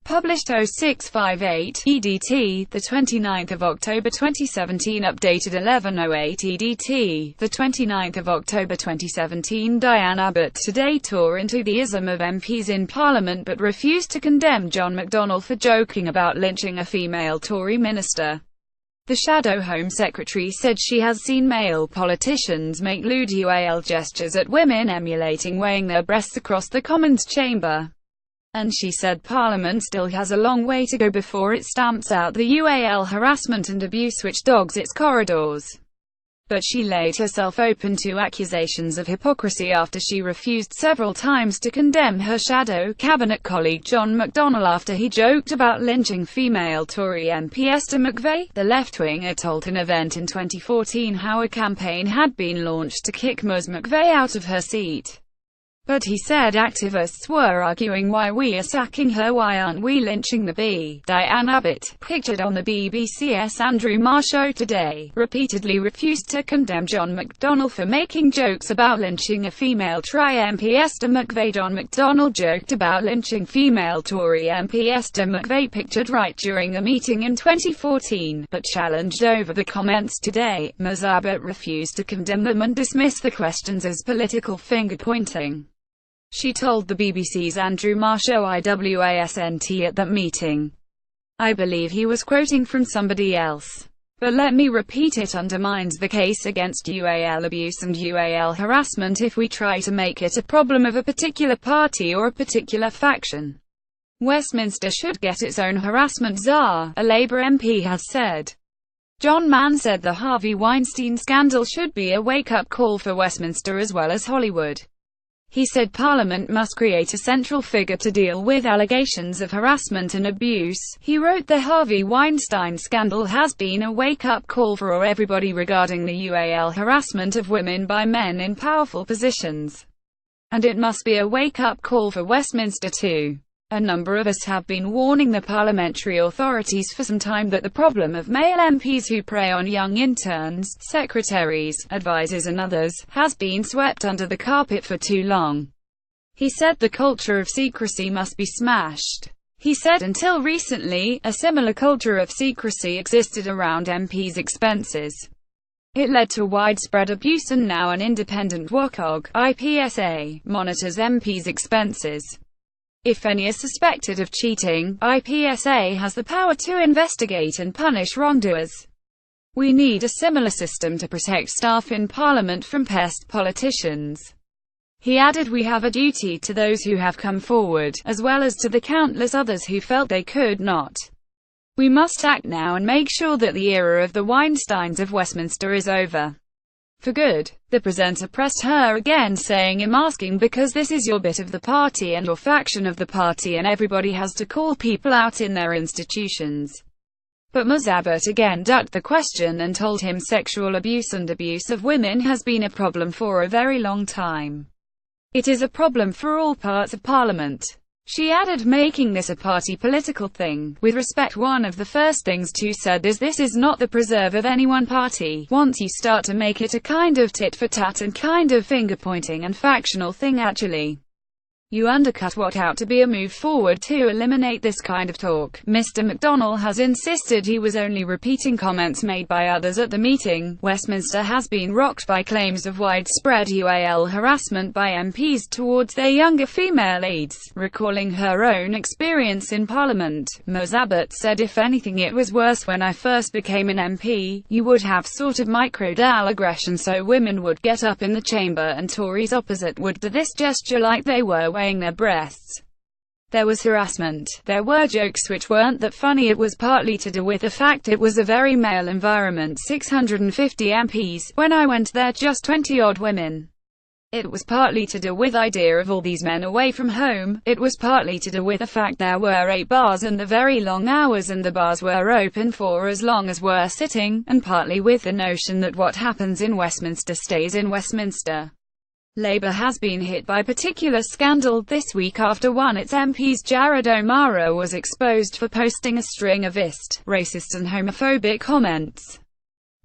Published 0658 EDT, the 29th of October 2017. Updated 1108 EDT, the 29th of October 2017. Diane Abbott today tore into the ism of MPs in Parliament but refused to condemn John McDonnell for joking about lynching a female Tory minister. The Shadow Home Secretary said she has seen male politicians make lewd UAL gestures at women emulating weighing their breasts across the Commons chamber. And she said Parliament still has a long way to go before it stamps out the UAL harassment and abuse which dogs its corridors. But she laid herself open to accusations of hypocrisy after she refused several times to condemn her shadow cabinet colleague John McDonnell after he joked about lynching female Tory MP Esther McVey. The left-winger told an event in 2014 how a campaign had been launched to kick Ms. McVey out of her seat. But he said activists were arguing, why we are sacking her, why aren't we lynching the bee? Diane Abbott, pictured on the BBC's Andrew Marr show today, repeatedly refused to condemn John McDonnell for making jokes about lynching a female Tory MP Esther McVey. John McDonnell joked about lynching female Tory MP Esther McVey, pictured right during the meeting in 2014, but challenged over the comments today. Ms. Abbott refused to condemn them and dismissed the questions as political finger-pointing. She told the BBC's Andrew Marr show IWASNT at that meeting, "I believe he was quoting from somebody else. But let me repeat, it undermines the case against UAL abuse and UAL harassment if we try to make it a problem of a particular party or a particular faction. Westminster should get its own harassment czar," a Labour MP has said. John Mann said the Harvey Weinstein scandal should be a wake-up call for Westminster as well as Hollywood. He said Parliament must create a central figure to deal with allegations of harassment and abuse. He wrote the Harvey Weinstein scandal has been a wake-up call for everybody regarding the UAL harassment of women by men in powerful positions. And it must be a wake-up call for Westminster too. A number of us have been warning the parliamentary authorities for some time that the problem of male MPs who prey on young interns, secretaries, advisors and others, has been swept under the carpet for too long. He said the culture of secrecy must be smashed. He said until recently, a similar culture of secrecy existed around MPs' expenses. It led to widespread abuse, and now an independent watchdog, IPSA, monitors MPs' expenses. If any are suspected of cheating, IPSA has the power to investigate and punish wrongdoers. We need a similar system to protect staff in Parliament from pest politicians. He added, we have a duty to those who have come forward, as well as to the countless others who felt they could not. We must act now and make sure that the era of the Weinsteins of Westminster is over. For good. The presenter pressed her again, saying, I'm asking because this is your bit of the party and your faction of the party, and everybody has to call people out in their institutions. But Ms. Abbott again ducked the question and told him sexual abuse and abuse of women has been a problem for a very long time. It is a problem for all parts of Parliament. She added, making this a party political thing. With respect, one of the first things to said is this is not the preserve of any one party. Once you start to make it a kind of tit-for-tat and kind of finger-pointing and factional thing, actually, you undercut what ought to be a move forward to eliminate this kind of talk. Mr. McDonnell has insisted he was only repeating comments made by others at the meeting. Westminster has been rocked by claims of widespread UAL harassment by MPs towards their younger female aides. Recalling her own experience in Parliament, Ms. Abbott said, if anything it was worse when I first became an MP. You would have sort of microdal aggression, so women would get up in the chamber and Tories opposite would do this gesture like they were weighing their breasts. There was harassment. There were jokes which weren't that funny. It was partly to do with the fact it was a very male environment, 650 MPs. When I went there, just 20-odd women. It was partly to do with the idea of all these men away from home. It was partly to do with the fact there were 8 bars and the very long hours, and the bars were open for as long as we're sitting, and partly with the notion that what happens in Westminster stays in Westminster. Labour has been hit by particular scandal this week after one its MPs, Jared O'Mara, was exposed for posting a string of racist and homophobic comments.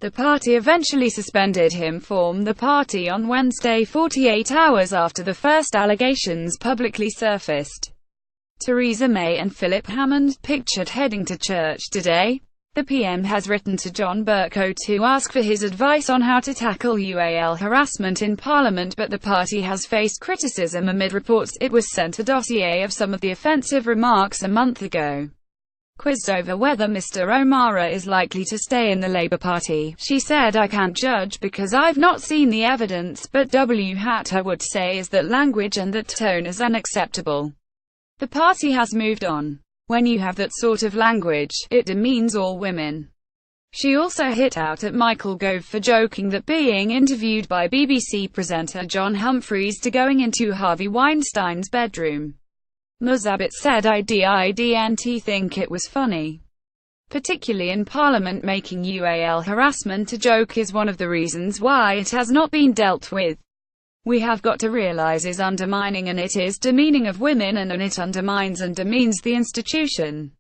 The party eventually suspended him from the party on Wednesday, 48 hours after the first allegations publicly surfaced. Theresa May and Philip Hammond pictured heading to church today. The PM has written to John Bercow to ask for his advice on how to tackle UAL harassment in Parliament, but the party has faced criticism amid reports it was sent a dossier of some of the offensive remarks a month ago. Quizzed over whether Mr. O'Mara is likely to stay in the Labour Party, she said, "I can't judge because I've not seen the evidence, but what I would say is that language and that tone is unacceptable. The party has moved on. When you have that sort of language, it demeans all women." She also hit out at Michael Gove for joking that being interviewed by BBC presenter John Humphreys to going into Harvey Weinstein's bedroom. Ms. Abbott said, "I didn't think it was funny. Particularly in Parliament, making UAL harassment a joke is one of the reasons why it has not been dealt with. We have got to realise is undermining, and it is demeaning of women, and it undermines and demeans the institution."